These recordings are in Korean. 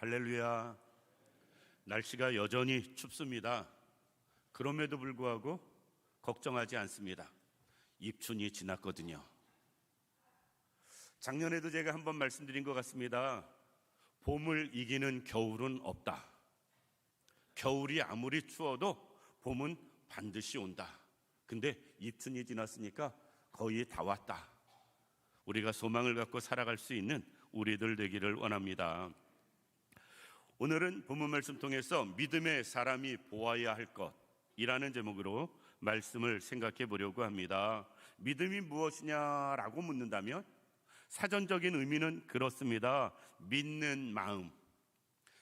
할렐루야. 날씨가 여전히 춥습니다. 그럼에도 불구하고 걱정하지 않습니다. 입춘이 지났거든요. 작년에도 제가 한번 말씀드린 것 같습니다. 봄을 이기는 겨울은 없다. 겨울이 아무리 추워도 봄은 반드시 온다. 근데 입춘이 지났으니까 거의 다 왔다. 우리가 소망을 갖고 살아갈 수 있는 우리들 되기를 원합니다. 오늘은 본문 말씀 통해서 믿음의 사람이 보아야 할 것이라는 제목으로 말씀을 생각해 보려고 합니다. 믿음이 무엇이냐라고 묻는다면 사전적인 의미는 그렇습니다. 믿는 마음,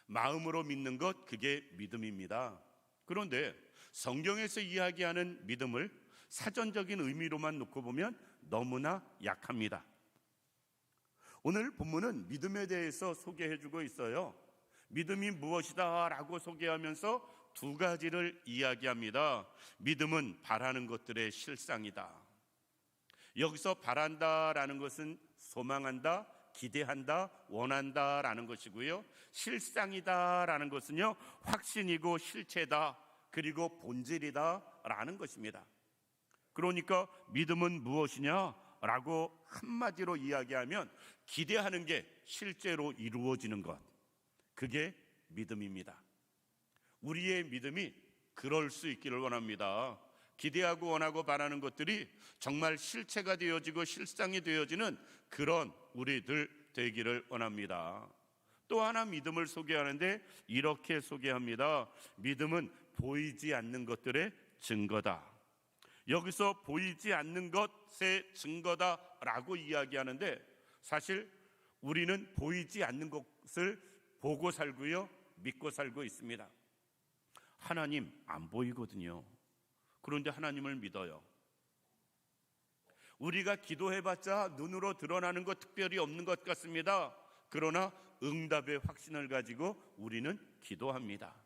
마음으로 믿는 것, 그게 믿음입니다. 그런데 성경에서 이야기하는 믿음을 사전적인 의미로만 놓고 보면 너무나 약합니다. 오늘 본문은 믿음에 대해서 소개해 주고 있어요. 믿음이 무엇이다 라고 소개하면서 두 가지를 이야기합니다. 믿음은 바라는 것들의 실상이다. 여기서 바란다라는 것은 소망한다, 기대한다, 원한다라는 것이고요. 실상이다라는 것은요, 확신이고 실체다, 그리고 본질이다라는 것입니다. 그러니까 믿음은 무엇이냐라고 한마디로 이야기하면 기대하는 게 실제로 이루어지는 것, 그게 믿음입니다. 우리의 믿음이 그럴 수 있기를 원합니다. 기대하고 원하고 바라는 것들이 정말 실체가 되어지고 실상이 되어지는 그런 우리들 되기를 원합니다. 또 하나 믿음을 소개하는데 이렇게 소개합니다. 믿음은 보이지 않는 것들의 증거다. 여기서 보이지 않는 것의 증거다라고 이야기하는데 사실 우리는 보이지 않는 것을 보고 살고요, 믿고 살고 있습니다. 하나님 안 보이거든요. 그런데 하나님을 믿어요. 우리가 기도해봤자 눈으로 드러나는 것 특별히 없는 것 같습니다. 그러나 응답의 확신을 가지고 우리는 기도합니다.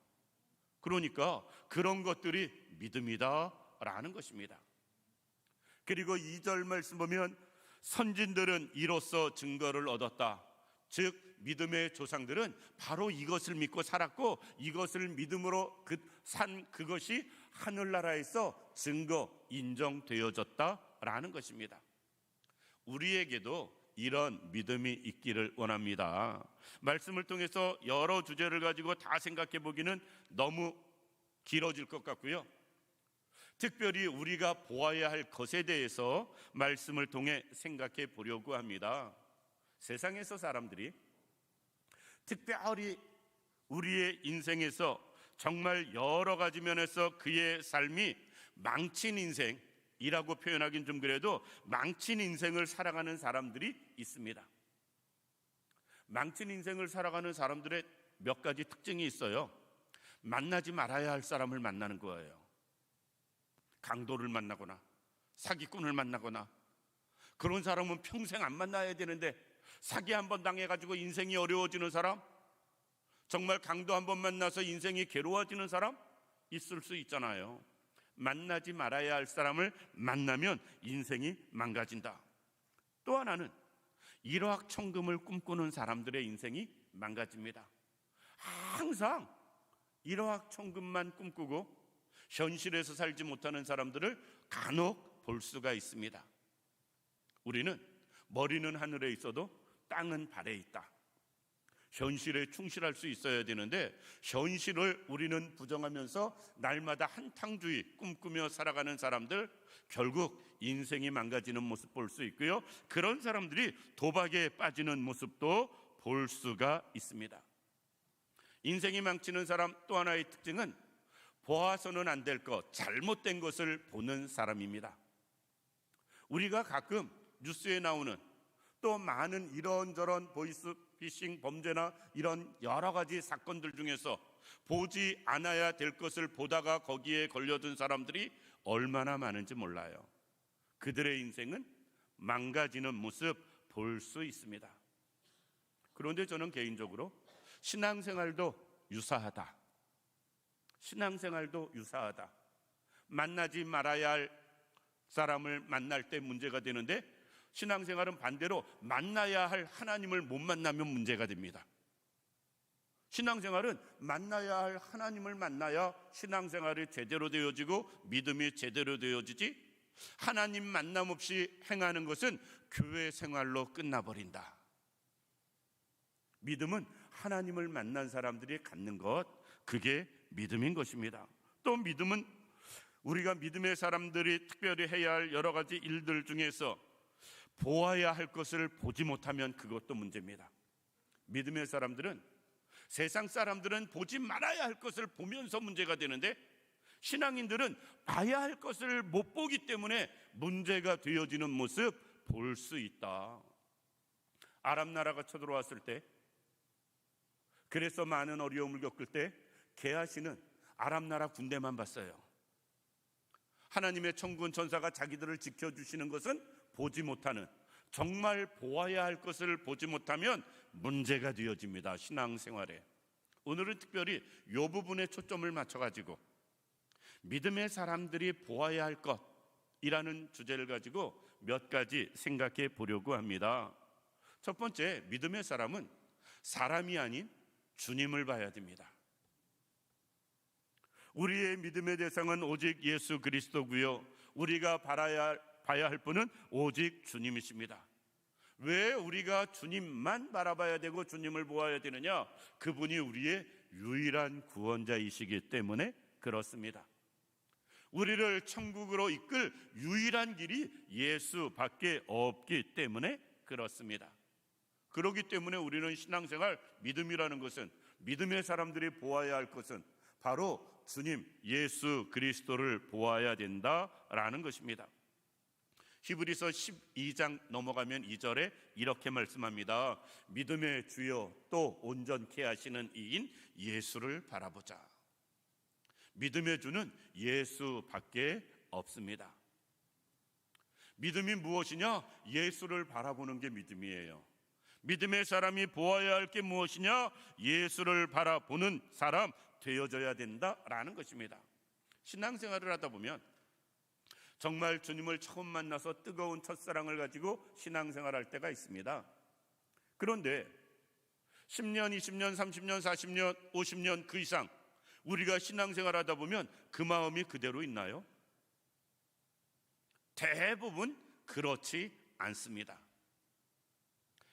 그러니까 그런 것들이 믿음이다라는 것입니다. 그리고 2절 말씀 보면 선진들은 이로써 증거를 얻었다. 즉 믿음의 조상들은 바로 이것을 믿고 살았고 이것을 믿음으로 산 그것이 하늘나라에서 증거 인정되어졌다라는 것입니다. 우리에게도 이런 믿음이 있기를 원합니다. 말씀을 통해서 여러 주제를 가지고 다 생각해 보기는 너무 길어질 것 같고요. 특별히 우리가 보아야 할 것에 대해서 말씀을 통해 생각해 보려고 합니다. 세상에서 사람들이 특별히 우리의 인생에서 정말 여러 가지 면에서 그의 삶이 망친 인생이라고 표현하긴 좀 그래도 망친 인생을 살아가는 사람들이 있습니다. 망친 인생을 살아가는 사람들의 몇 가지 특징이 있어요. 만나지 말아야 할 사람을 만나는 거예요. 강도를 만나거나 사기꾼을 만나거나, 그런 사람은 평생 안 만나야 되는데 사기 한번 당해가지고 인생이 어려워지는 사람, 정말 강도 한번 만나서 인생이 괴로워지는 사람 있을 수 있잖아요. 만나지 말아야 할 사람을 만나면 인생이 망가진다. 또 하나는 일확천금을 꿈꾸는 사람들의 인생이 망가집니다. 항상 일확천금만 꿈꾸고 현실에서 살지 못하는 사람들을 간혹 볼 수가 있습니다. 우리는 머리는 하늘에 있어도 땅은 발에 있다. 현실에 충실할 수 있어야 되는데 현실을 우리는 부정하면서 날마다 한탕주의 꿈꾸며 살아가는 사람들, 결국 인생이 망가지는 모습 볼 수 있고요. 그런 사람들이 도박에 빠지는 모습도 볼 수가 있습니다. 인생이 망치는 사람 또 하나의 특징은 보아서는 안 될 것, 잘못된 것을 보는 사람입니다. 우리가 가끔 뉴스에 나오는 또 많은 이런저런 보이스피싱 범죄나 이런 여러 가지 사건들 중에서 보지 않아야 될 것을 보다가 거기에 걸려든 사람들이 얼마나 많은지 몰라요. 그들의 인생은 망가지는 모습 볼 수 있습니다. 그런데 저는 개인적으로 신앙생활도 유사하다. 신앙생활도 유사하다. 만나지 말아야 할 사람을 만날 때 문제가 되는데 신앙생활은 반대로 만나야 할 하나님을 못 만나면 문제가 됩니다. 신앙생활은 만나야 할 하나님을 만나야 신앙생활이 제대로 되어지고 믿음이 제대로 되어지지, 하나님 만남 없이 행하는 것은 교회 생활로 끝나버린다. 믿음은 하나님을 만난 사람들이 갖는 것, 그게 믿음인 것입니다. 또 믿음은 우리가 믿음의 사람들이 특별히 해야 할 여러 가지 일들 중에서 보아야 할 것을 보지 못하면 그것도 문제입니다. 믿음의 사람들은, 세상 사람들은 보지 말아야 할 것을 보면서 문제가 되는데, 신앙인들은 봐야 할 것을 못 보기 때문에 문제가 되어지는 모습 볼 수 있다. 아람 나라가 쳐들어왔을 때, 그래서 많은 어려움을 겪을 때 게하시는 아람 나라 군대만 봤어요. 하나님의 천군 천사가 자기들을 지켜주시는 것은 보지 못하는, 정말 보아야 할 것을 보지 못하면 문제가 되어집니다. 신앙생활에. 오늘은 특별히 이 부분에 초점을 맞춰가지고 믿음의 사람들이 보아야 할 것이라는 주제를 가지고 몇 가지 생각해 보려고 합니다. 첫 번째, 믿음의 사람은 사람이 아닌 주님을 봐야 됩니다. 우리의 믿음의 대상은 오직 예수 그리스도고요, 우리가 봐야 할 분은 오직 주님이십니다. 왜 우리가 주님만 바라봐야 되고 주님을 보아야 되느냐? 그분이 우리의 유일한 구원자이시기 때문에 그렇습니다. 우리를 천국으로 이끌 유일한 길이 예수밖에 없기 때문에 그렇습니다. 그렇기 때문에 우리는 신앙생활, 믿음이라는 것은, 믿음의 사람들이 보아야 할 것은 바로 주님 예수 그리스도를 보아야 된다라는 것입니다. 히브리서 12장 넘어가면 2절에 이렇게 말씀합니다. 믿음의 주여 또 온전케 하시는 이인 예수를 바라보자. 믿음의 주는 예수밖에 없습니다. 믿음이 무엇이냐? 예수를 바라보는 게 믿음이에요. 믿음의 사람이 보아야 할 게 무엇이냐? 예수를 바라보는 사람 되어져야 된다라는 것입니다. 신앙생활을 하다 보면 정말 주님을 처음 만나서 뜨거운 첫사랑을 가지고 신앙생활할 때가 있습니다. 그런데 10년, 20년, 30년, 40년, 50년 그 이상 우리가 신앙생활하다 보면 그 마음이 그대로 있나요? 대부분 그렇지 않습니다.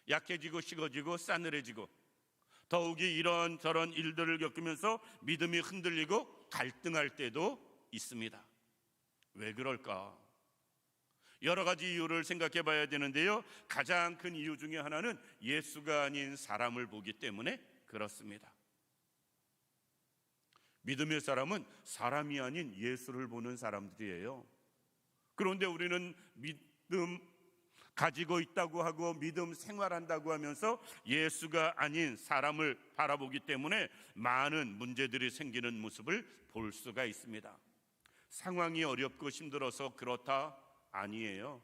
약해지고 식어지고 싸늘해지고, 더욱이 이런저런 일들을 겪으면서 믿음이 흔들리고 갈등할 때도 있습니다. 왜 그럴까? 여러 가지 이유를 생각해 봐야 되는데요, 가장 큰 이유 중에 하나는 예수가 아닌 사람을 보기 때문에 그렇습니다. 믿음의 사람은 사람이 아닌 예수를 보는 사람들이에요. 그런데 우리는 믿음 가지고 있다고 하고 믿음 생활한다고 하면서 예수가 아닌 사람을 바라보기 때문에 많은 문제들이 생기는 모습을 볼 수가 있습니다. 상황이 어렵고 힘들어서 그렇다? 아니에요.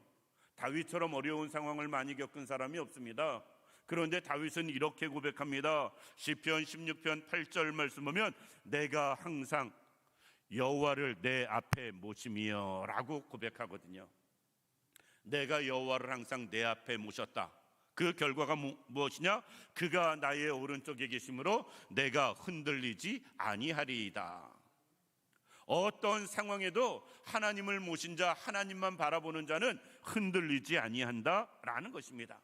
다윗처럼 어려운 상황을 많이 겪은 사람이 없습니다. 그런데 다윗은 이렇게 고백합니다. 시편 16편 8절 말씀 보면 내가 항상 여호와를 내 앞에 모심이여 라고 고백하거든요. 내가 여호와를 항상 내 앞에 모셨다. 그 결과가 무엇이냐? 그가 나의 오른쪽에 계심으로 내가 흔들리지 아니하리이다. 어떤 상황에도 하나님을 모신 자, 하나님만 바라보는 자는 흔들리지 아니한다라는 것입니다.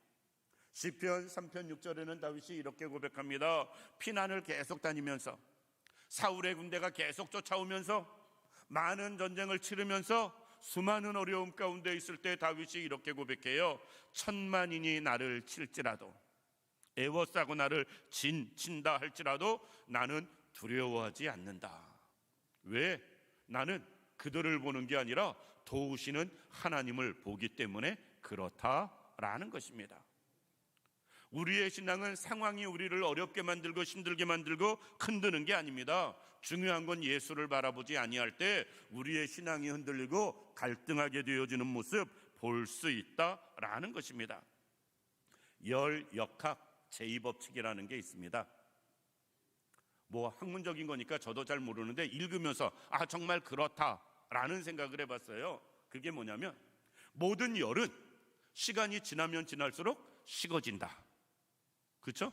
시편 3편 6절에는 다윗이 이렇게 고백합니다. 피난을 계속 다니면서, 사울의 군대가 계속 쫓아오면서, 많은 전쟁을 치르면서 수많은 어려움 가운데 있을 때 다윗이 이렇게 고백해요. 천만인이 나를 칠지라도, 애워싸고 나를 친다 할지라도 나는 두려워하지 않는다. 왜? 나는 그들을 보는 게 아니라 도우시는 하나님을 보기 때문에 그렇다라는 것입니다. 우리의 신앙은 상황이 우리를 어렵게 만들고 힘들게 만들고 흔드는 게 아닙니다. 중요한 건 예수를 바라보지 아니할 때 우리의 신앙이 흔들리고 갈등하게 되어지는 모습 볼 수 있다라는 것입니다. 열역학 제2법칙이라는 게 있습니다. 뭐 학문적인 거니까 저도 잘 모르는데 읽으면서 정말 그렇다라는 생각을 해봤어요. 그게 뭐냐면 모든 열은 시간이 지나면 지날수록 식어진다. 그렇죠?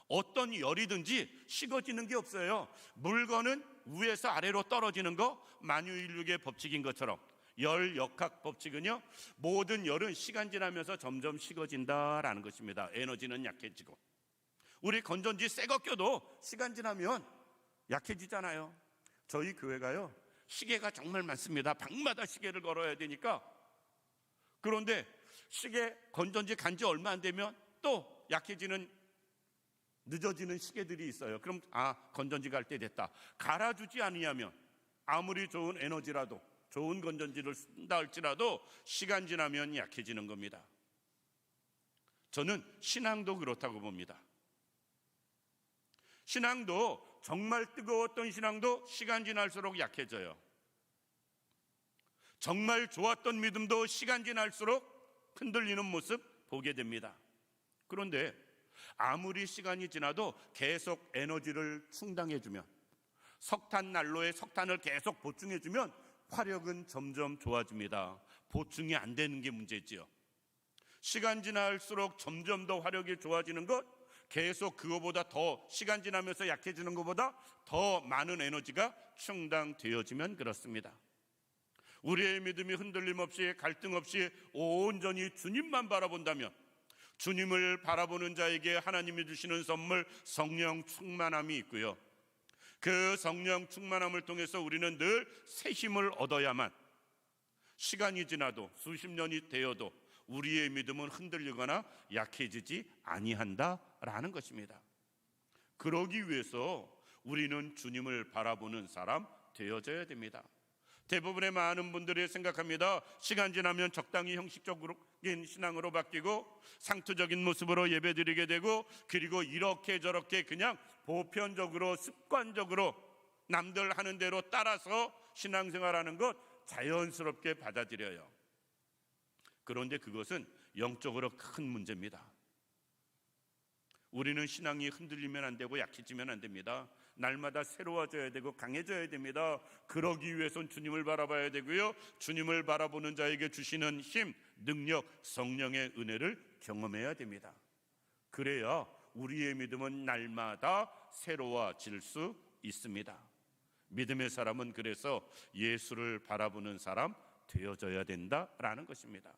어떤 열이든지 식어지는 게 없어요. 물건은 위에서 아래로 떨어지는 거, 만유인력의 법칙인 것처럼 열 역학 법칙은요, 모든 열은 시간 지나면서 점점 식어진다라는 것입니다. 에너지는 약해지고. 우리 건전지 새 거 껴도 시간 지나면 약해지잖아요. 저희 교회가요, 시계가 정말 많습니다. 방마다 시계를 걸어야 되니까. 그런데 시계 건전지 간지 얼마 안 되면 또 약해지는, 늦어지는 시계들이 있어요. 그럼 건전지 갈 때 됐다. 갈아주지 아니하면 아무리 좋은 에너지라도, 좋은 건전지를 쓴다 할지라도 시간 지나면 약해지는 겁니다. 저는 신앙도 그렇다고 봅니다. 신앙도, 정말 뜨거웠던 신앙도 시간 지날수록 약해져요. 정말 좋았던 믿음도 시간 지날수록 흔들리는 모습 보게 됩니다. 그런데 아무리 시간이 지나도 계속 에너지를 충당해주면, 석탄 난로에 석탄을 계속 보충해주면 화력은 점점 좋아집니다. 보충이 안 되는 게 문제지요. 시간 지날수록 점점 더 화력이 좋아지는 것, 계속 그거보다 더 시간 지나면서 약해지는 것보다 더 많은 에너지가 충당되어지면 그렇습니다. 우리의 믿음이 흔들림 없이, 갈등 없이 온전히 주님만 바라본다면, 주님을 바라보는 자에게 하나님이 주시는 선물 성령 충만함이 있고요, 그 성령 충만함을 통해서 우리는 늘 새 힘을 얻어야만, 시간이 지나도 수십 년이 되어도 우리의 믿음은 흔들리거나 약해지지 아니한다라는 것입니다. 그러기 위해서 우리는 주님을 바라보는 사람 되어져야 됩니다. 대부분의 많은 분들이 생각합니다. 시간 지나면 적당히 형식적인 신앙으로 바뀌고 상투적인 모습으로 예배드리게 되고, 그리고 이렇게 저렇게 그냥 보편적으로 습관적으로 남들 하는 대로 따라서 신앙생활하는 것 자연스럽게 받아들여요. 그런데 그것은 영적으로 큰 문제입니다. 우리는 신앙이 흔들리면 안 되고 약해지면 안 됩니다. 날마다 새로워져야 되고 강해져야 됩니다. 그러기 위해선 주님을 바라봐야 되고요, 주님을 바라보는 자에게 주시는 힘, 능력, 성령의 은혜를 경험해야 됩니다. 그래야 우리의 믿음은 날마다 새로워질 수 있습니다. 믿음의 사람은 그래서 예수를 바라보는 사람 되어져야 된다라는 것입니다.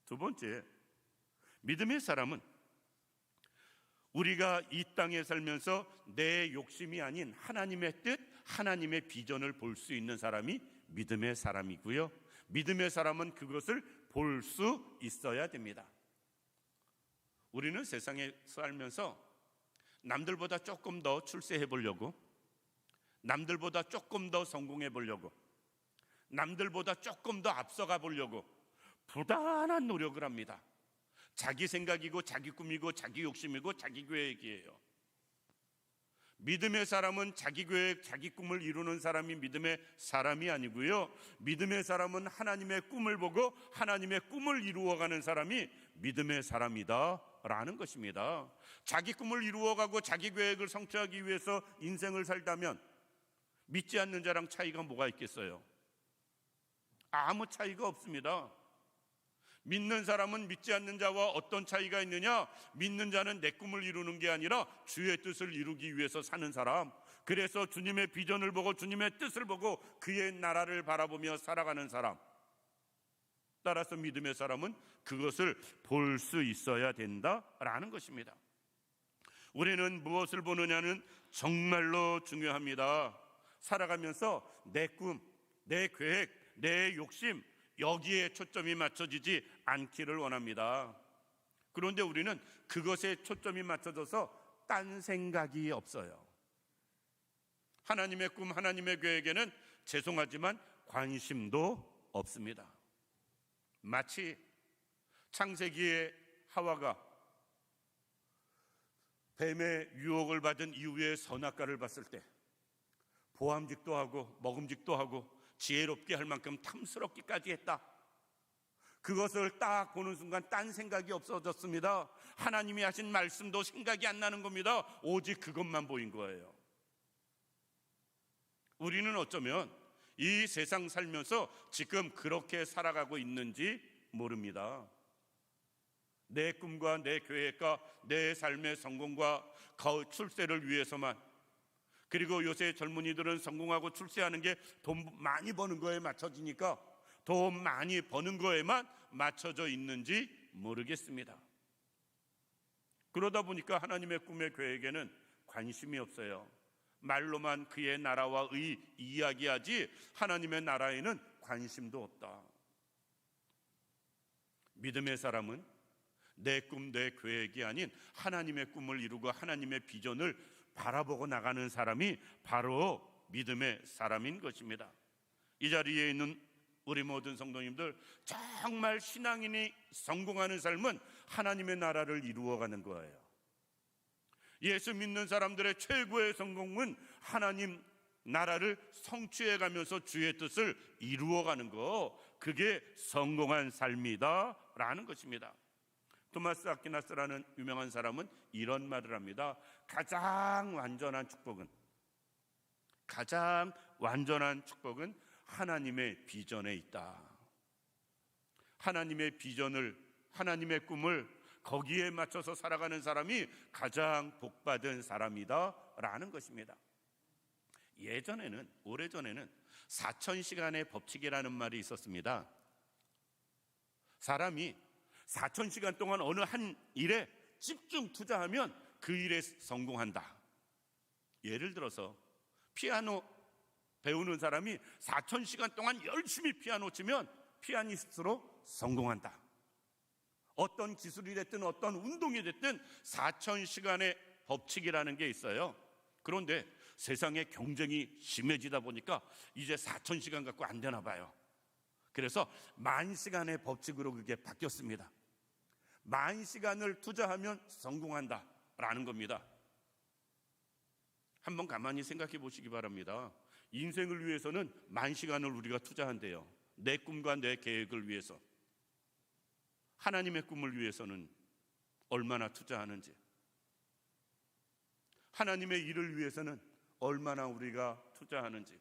두 번째, 믿음의 사람은 우리가 이 땅에 살면서 내 욕심이 아닌 하나님의 뜻, 하나님의 비전을 볼 수 있는 사람이 믿음의 사람이고요, 믿음의 사람은 그것을 볼 수 있어야 됩니다. 우리는 세상에 살면서 남들보다 조금 더 출세해 보려고, 남들보다 조금 더 성공해 보려고, 남들보다 조금 더 앞서가 보려고 부단한 노력을 합니다. 자기 생각이고 자기 꿈이고 자기 욕심이고 자기 계획이에요. 믿음의 사람은 자기 계획, 자기 꿈을 이루는 사람이 믿음의 사람이 아니고요, 믿음의 사람은 하나님의 꿈을 보고 하나님의 꿈을 이루어가는 사람이 믿음의 사람이다라는 것입니다. 자기 꿈을 이루어가고 자기 계획을 성취하기 위해서 인생을 살다면 믿지 않는 자랑 차이가 뭐가 있겠어요? 아무 차이가 없습니다. 믿는 사람은 믿지 않는 자와 어떤 차이가 있느냐? 믿는 자는 내 꿈을 이루는 게 아니라 주의 뜻을 이루기 위해서 사는 사람, 그래서 주님의 비전을 보고 주님의 뜻을 보고 그의 나라를 바라보며 살아가는 사람, 따라서 믿음의 사람은 그것을 볼 수 있어야 된다라는 것입니다. 우리는 무엇을 보느냐는 정말로 중요합니다. 살아가면서 내 꿈, 내 계획, 내 욕심, 여기에 초점이 맞춰지지 않기를 원합니다. 그런데 우리는 그것에 초점이 맞춰져서 딴 생각이 없어요. 하나님의 꿈, 하나님의 계획에는 죄송하지만 관심도 없습니다. 마치 창세기의 하와가 뱀의 유혹을 받은 이후에 선악과를 봤을 때 보암직도 하고 먹음직도 하고 지혜롭게 할 만큼 탐스럽기까지 했다. 그것을 딱 보는 순간 딴 생각이 없어졌습니다. 하나님이 하신 말씀도 생각이 안 나는 겁니다. 오직 그것만 보인 거예요. 우리는 어쩌면 이 세상 살면서 지금 그렇게 살아가고 있는지 모릅니다. 내 꿈과 내 계획과 내 삶의 성공과 출세를 위해서만, 그리고 요새 젊은이들은 성공하고 출세하는 게 돈 많이 버는 거에 맞춰지니까 돈 많이 버는 거에만 맞춰져 있는지 모르겠습니다. 그러다 보니까 하나님의 꿈의 계획에는 관심이 없어요. 말로만 그의 나라와 의 이야기하지 하나님의 나라에는 관심도 없다. 믿음의 사람은 내 꿈, 내 계획이 아닌 하나님의 꿈을 이루고 하나님의 비전을 바라보고 나가는 사람이 바로 믿음의 사람인 것입니다. 이 자리에 있는 우리 모든 성도님들, 정말 신앙인이 성공하는 삶은 하나님의 나라를 이루어가는 거예요. 예수 믿는 사람들의 최고의 성공은 하나님 나라를 성취해가면서 주의 뜻을 이루어가는 거, 그게 성공한 삶이다 라는 것입니다. 토마스 아퀴나스라는 유명한 사람은 이런 말을 합니다. 가장 완전한 축복은 하나님의 비전에 있다. 하나님의 비전을, 하나님의 꿈을 거기에 맞춰서 살아가는 사람이 가장 복받은 사람이다 라는 것입니다. 오래전에는 4000시간의 법칙이라는 말이 있었습니다. 사람이 4000시간 동안 어느 한 일에 집중 투자하면 그 일에 성공한다. 예를 들어서 피아노 배우는 사람이 4000시간 동안 열심히 피아노 치면 피아니스트로 성공한다. 어떤 기술이 됐든 어떤 운동이 됐든 4000시간의 법칙이라는 게 있어요. 그런데 세상의 경쟁이 심해지다 보니까 이제 4000시간 갖고 안 되나 봐요. 그래서 10,000시간의 법칙으로 그게 바뀌었습니다. 10,000시간을 투자하면 성공한다 라는 겁니다. 한번 가만히 생각해 보시기 바랍니다. 인생을 위해서는 10,000시간을 우리가 투자한대요. 내 꿈과 내 계획을 위해서. 하나님의 꿈을 위해서는 얼마나 투자하는지, 하나님의 일을 위해서는 얼마나 우리가 투자하는지,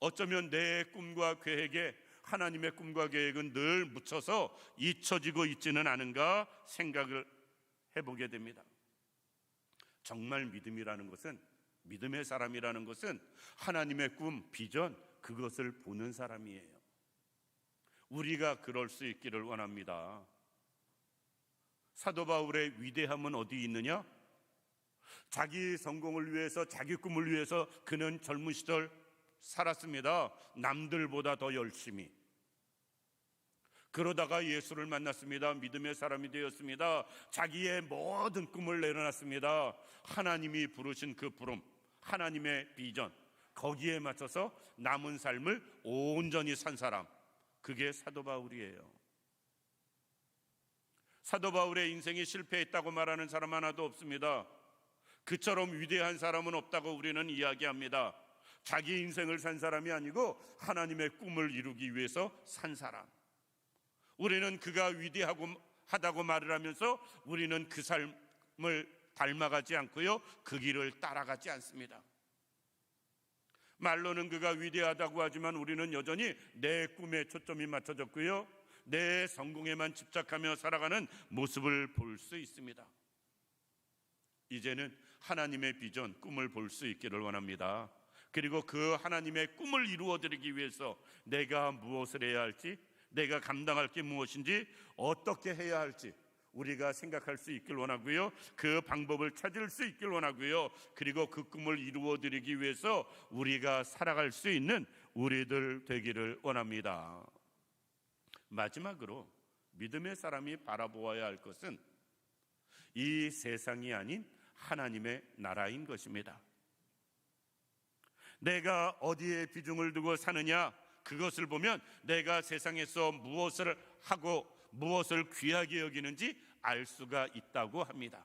어쩌면 내 꿈과 계획에 하나님의 꿈과 계획은 늘 묻혀서 잊혀지고 있지는 않은가 생각을 해보게 됩니다. 정말 믿음의 사람이라는 것은 하나님의 꿈, 비전, 그것을 보는 사람이에요. 우리가 그럴 수 있기를 원합니다. 사도 바울의 위대함은 어디 있느냐? 자기 성공을 위해서, 자기 꿈을 위해서 그는 젊은 시절 살았습니다. 남들보다 더 열심히. 그러다가 예수를 만났습니다. 믿음의 사람이 되었습니다. 자기의 모든 꿈을 내려놨습니다. 하나님이 부르신 그 부름, 하나님의 비전, 거기에 맞춰서 남은 삶을 온전히 산 사람, 그게 사도 바울이에요. 사도 바울의 인생이 실패했다고 말하는 사람 하나도 없습니다. 그처럼 위대한 사람은 없다고 우리는 이야기합니다. 자기 인생을 산 사람이 아니고 하나님의 꿈을 이루기 위해서 산 사람. 우리는 그가 위대하다고 말을 하면서 우리는 그 삶을 닮아가지 않고요, 그 길을 따라가지 않습니다. 말로는 그가 위대하다고 하지만 우리는 여전히 내 꿈에 초점이 맞춰졌고요, 내 성공에만 집착하며 살아가는 모습을 볼 수 있습니다. 이제는 하나님의 비전, 꿈을 볼 수 있기를 원합니다. 그리고 그 하나님의 꿈을 이루어드리기 위해서 내가 무엇을 해야 할지, 내가 감당할 게 무엇인지, 어떻게 해야 할지 우리가 생각할 수 있길 원하고요, 그 방법을 찾을 수 있길 원하고요, 그리고 그 꿈을 이루어드리기 위해서 우리가 살아갈 수 있는 우리들 되기를 원합니다. 마지막으로 믿음의 사람이 바라보아야 할 것은 이 세상이 아닌 하나님의 나라인 것입니다. 내가 어디에 비중을 두고 사느냐, 그것을 보면 내가 세상에서 무엇을 하고 무엇을 귀하게 여기는지 알 수가 있다고 합니다.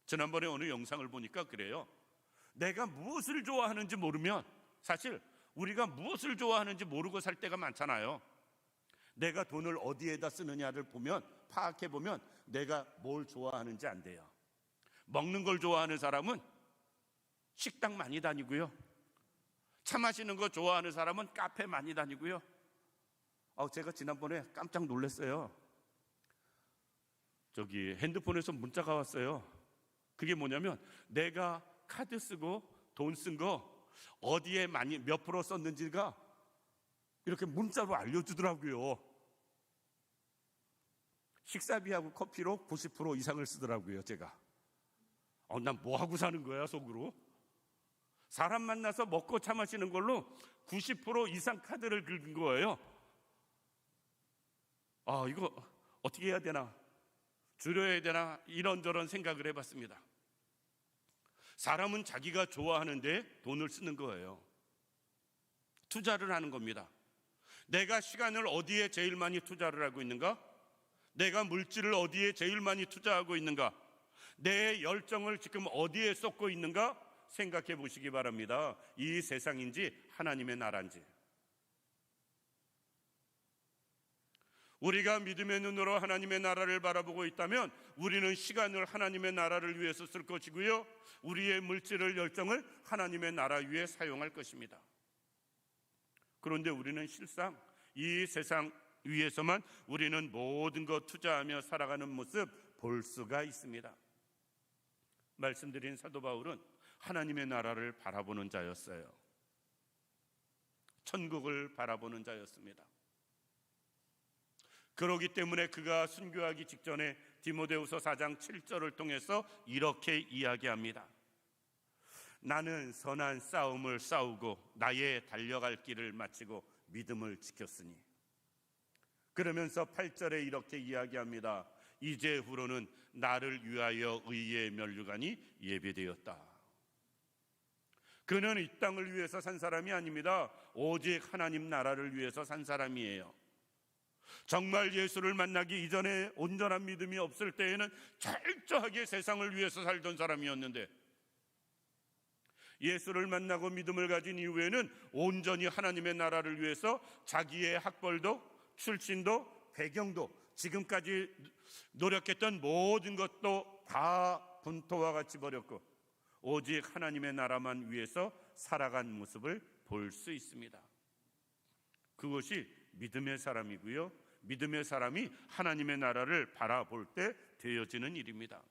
지난번에 어느 영상을 보니까 그래요. 내가 무엇을 좋아하는지 모르면, 사실 우리가 무엇을 좋아하는지 모르고 살 때가 많잖아요. 내가 돈을 어디에다 쓰느냐를 보면, 파악해보면 내가 뭘 좋아하는지 안 돼요. 먹는 걸 좋아하는 사람은 식당 많이 다니고요, 차 마시는 거 좋아하는 사람은 카페 많이 다니고요. 제가 지난번에 깜짝 놀랐어요. 핸드폰에서 문자가 왔어요. 그게 뭐냐면 내가 카드 쓰고 돈 쓴 거 어디에 많이 몇 프로 썼는지가 이렇게 문자로 알려주더라고요. 식사비하고 커피로 90% 이상을 쓰더라고요. 제가 난 뭐 하고 사는 거야 속으로. 사람 만나서 먹고 차 마시는 걸로 90% 이상 카드를 긁은 거예요. 이거 어떻게 해야 되나, 줄여야 되나, 이런저런 생각을 해봤습니다. 사람은 자기가 좋아하는데 돈을 쓰는 거예요. 투자를 하는 겁니다. 내가 시간을 어디에 제일 많이 투자를 하고 있는가? 내가 물질을 어디에 제일 많이 투자하고 있는가? 내 열정을 지금 어디에 쏟고 있는가? 생각해 보시기 바랍니다. 이 세상인지 하나님의 나라인지. 우리가 믿음의 눈으로 하나님의 나라를 바라보고 있다면 우리는 시간을 하나님의 나라를 위해서 쓸 것이고요, 우리의 물질을, 열정을 하나님의 나라 위에 사용할 것입니다. 그런데 우리는 실상 이 세상 위에서만 우리는 모든 것 투자하며 살아가는 모습 볼 수가 있습니다. 말씀드린 사도 바울은 하나님의 나라를 바라보는 자였어요. 천국을 바라보는 자였습니다. 그렇기 때문에 그가 순교하기 직전에 디모데후서 4장 7절을 통해서 이렇게 이야기합니다. 나는 선한 싸움을 싸우고 나의 달려갈 길을 마치고 믿음을 지켰으니. 그러면서 8절에 이렇게 이야기합니다. 이제후로는 나를 위하여 의의 면류관이 예비되었다. 그는 이 땅을 위해서 산 사람이 아닙니다. 오직 하나님 나라를 위해서 산 사람이에요. 정말 예수를 만나기 이전에 온전한 믿음이 없을 때에는 철저하게 세상을 위해서 살던 사람이었는데, 예수를 만나고 믿음을 가진 이후에는 온전히 하나님의 나라를 위해서 자기의 학벌도 출신도 배경도 지금까지 노력했던 모든 것도 다 분토와 같이 버렸고 오직 하나님의 나라만 위해서 살아간 모습을 볼 수 있습니다. 그것이 믿음의 사람이고요, 믿음의 사람이 하나님의 나라를 바라볼 때 되어지는 일입니다.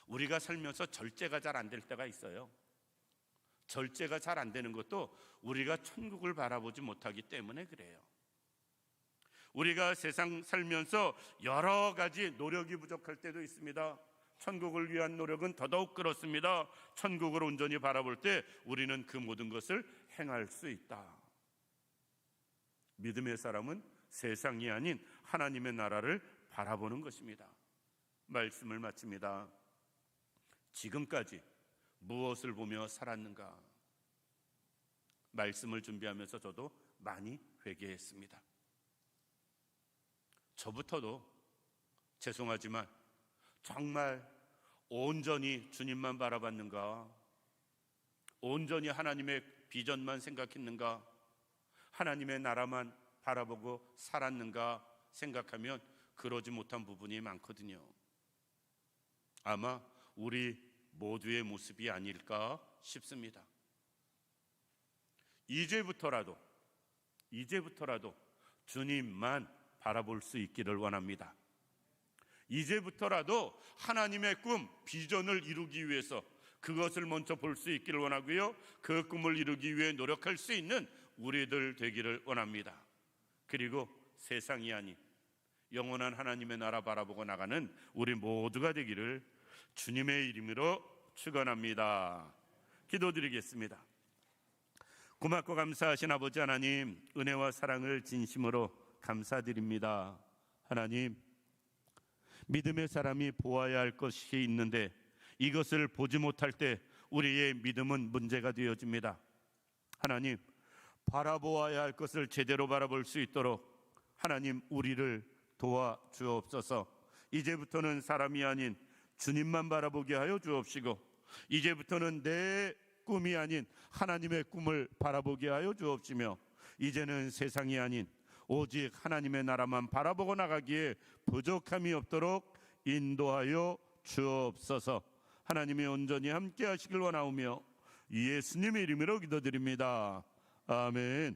우리가 살면서 절제가 잘 안 될 때가 있어요. 절제가 잘 안 되는 것도 우리가 천국을 바라보지 못하기 때문에 그래요. 우리가 세상 살면서 여러 가지 노력이 부족할 때도 있습니다. 천국을 위한 노력은 더더욱 그렇습니다. 천국을 온전히 바라볼 때 우리는 그 모든 것을 행할 수 있다. 믿음의 사람은 세상이 아닌 하나님의 나라를 바라보는 것입니다. 말씀을 마칩니다. 지금까지 무엇을 보며 살았는가? 말씀을 준비하면서 저도 많이 회개했습니다. 저부터도 죄송하지만 정말 온전히 주님만 바라봤는가? 온전히 하나님의 비전만 생각했는가? 하나님의 나라만 바라보고 살았는가 생각하면 그러지 못한 부분이 많거든요. 아마 우리 모두의 모습이 아닐까 싶습니다. 이제부터라도 주님만 바라볼 수 있기를 원합니다. 이제부터라도 하나님의 꿈, 비전을 이루기 위해서 그것을 먼저 볼 수 있기를 원하고요, 그 꿈을 이루기 위해 노력할 수 있는 우리들 되기를 원합니다. 그리고 세상이 아닌 영원한 하나님의 나라 바라보고 나가는 우리 모두가 되기를 주님의 이름으로 축원합니다. 기도드리겠습니다. 고맙고 감사하신 아버지 하나님, 은혜와 사랑을 진심으로 감사드립니다. 하나님, 믿음의 사람이 보아야 할 것이 있는데 이것을 보지 못할 때 우리의 믿음은 문제가 되어집니다. 하나님, 바라보아야 할 것을 제대로 바라볼 수 있도록 하나님 우리를 도와주옵소서. 이제부터는 사람이 아닌 주님만 바라보게 하여 주옵시고, 이제부터는 내 꿈이 아닌 하나님의 꿈을 바라보게 하여 주옵시며, 이제는 세상이 아닌 오직 하나님의 나라만 바라보고 나가기에 부족함이 없도록 인도하여 주옵소서. 하나님이 온전히 함께 하시길 원하오며 예수님의 이름으로 기도드립니다. 아멘.